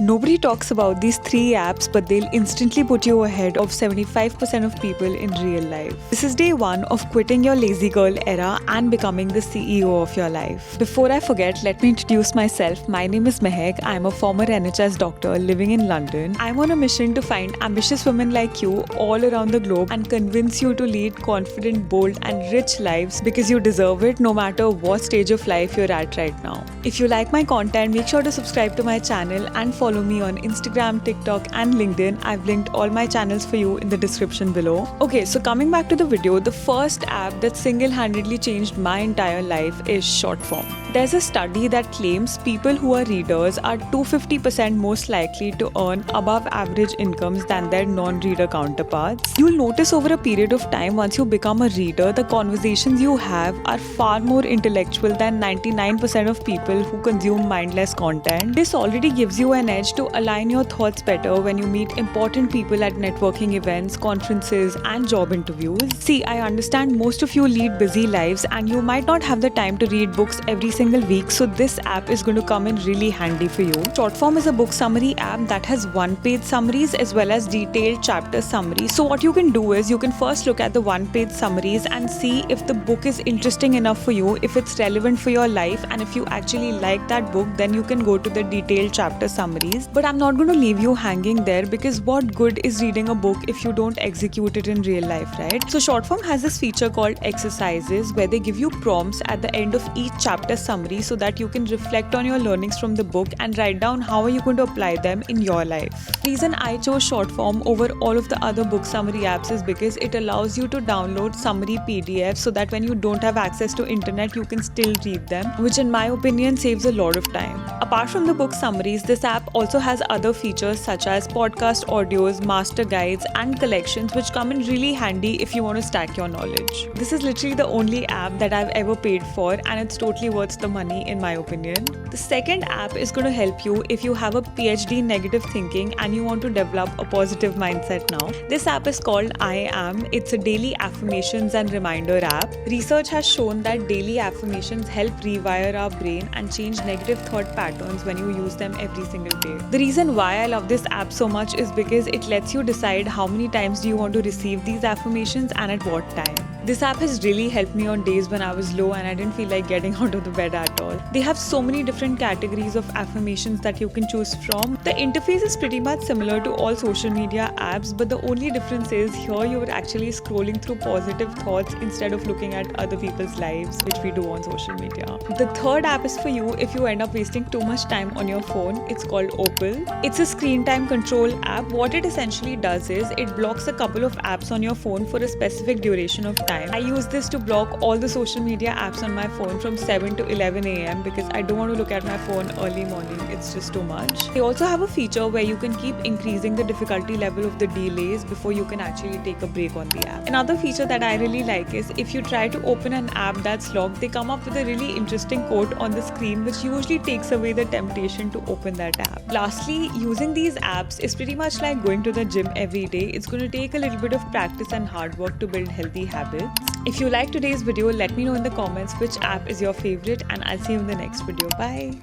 Nobody talks about these three apps, but they'll instantly put you ahead of 75% of people in real life. This is day one of quitting your lazy girl era and becoming the CEO of your life. Before I forget, let me introduce myself. My name is Mehak. I'm a former NHS doctor living in London. I'm on a mission to find ambitious women like you all around the globe and convince you to lead confident, bold, and rich lives because you deserve it no matter what stage of life you're at right now. If you like my content, make sure to subscribe to my channel and follow me on Instagram, TikTok, and LinkedIn. I've linked all my channels for you in the description below. Okay, so coming back to the video, the first app that single-handedly changed my entire life is Shortform. There's a study that claims people who are readers are 250% most likely to earn above average incomes than their non-reader counterparts. You'll notice over a period of time, once you become a reader, the conversations you have are far more intellectual than 99% of people who consume mindless content. This already gives you an edge to align your thoughts better when you meet important people at networking events, conferences, and job interviews. See, I understand most of you lead busy lives and you might not have the time to read books every single week, so this app is going to come in really handy for you. Shortform is a book summary app that has one-page summaries as well as detailed chapter summaries. So what you can do is you can first look at the one-page summaries and see if the book is interesting enough for you, if it's relevant for your life, and if you actually like that book, then you can go to the detailed chapter summaries. But I'm not going to leave you hanging there, because what good is reading a book if you don't execute it in real life, right? So Shortform has this feature called exercises where they give you prompts at the end of each chapter summary so that you can reflect on your learnings from the book and write down how are you going to apply them in your life. The reason I chose Shortform over all of the other book summary apps is because it allows you to download summary PDFs so that when you don't have access to internet, you can still read them, which in my opinion saves a lot of time. Apart from the book summaries, this app also has other features such as podcast audios, master guides, and collections, which come in really handy if you want to stack your knowledge. This is literally the only app that I've ever paid for, and it's totally worth the money in my opinion. The second app is going to help you if you have a PhD in negative thinking and you want to develop a positive mindset now. This app is called I Am. It's a daily affirmations and reminder app. Research has shown that daily affirmations help rewire our brain and change negative thought patterns when you use them every single day. The reason why I love this app so much is because it lets you decide how many times do you want to receive these affirmations and at what time. This app has really helped me on days when I was low and I didn't feel like getting out of the bed at all. They have so many different categories of affirmations that you can choose from. The interface is pretty much similar to all social media apps, but the only difference is here you are actually scrolling through positive thoughts instead of looking at other people's lives, which we do on social media. The third app is for you if you end up wasting too much time on your phone. It's called Opal. It's a screen time control app. What it essentially does is it blocks a couple of apps on your phone for a specific duration of time. I use this to block all the social media apps on my phone from 7 to 11 a.m. because I don't want to look at my phone early morning. It's just too much. They also have a feature where you can keep increasing the difficulty level of the delays before you can actually take a break on the app. Another feature that I really like is if you try to open an app that's locked, they come up with a really interesting quote on the screen which usually takes away the temptation to open that app. Lastly, using these apps is pretty much like going to the gym every day. It's going to take a little bit of practice and hard work to build healthy habits. If you like today's video, let me know in the comments which app is your favorite, and I'll see you in the next video. Bye.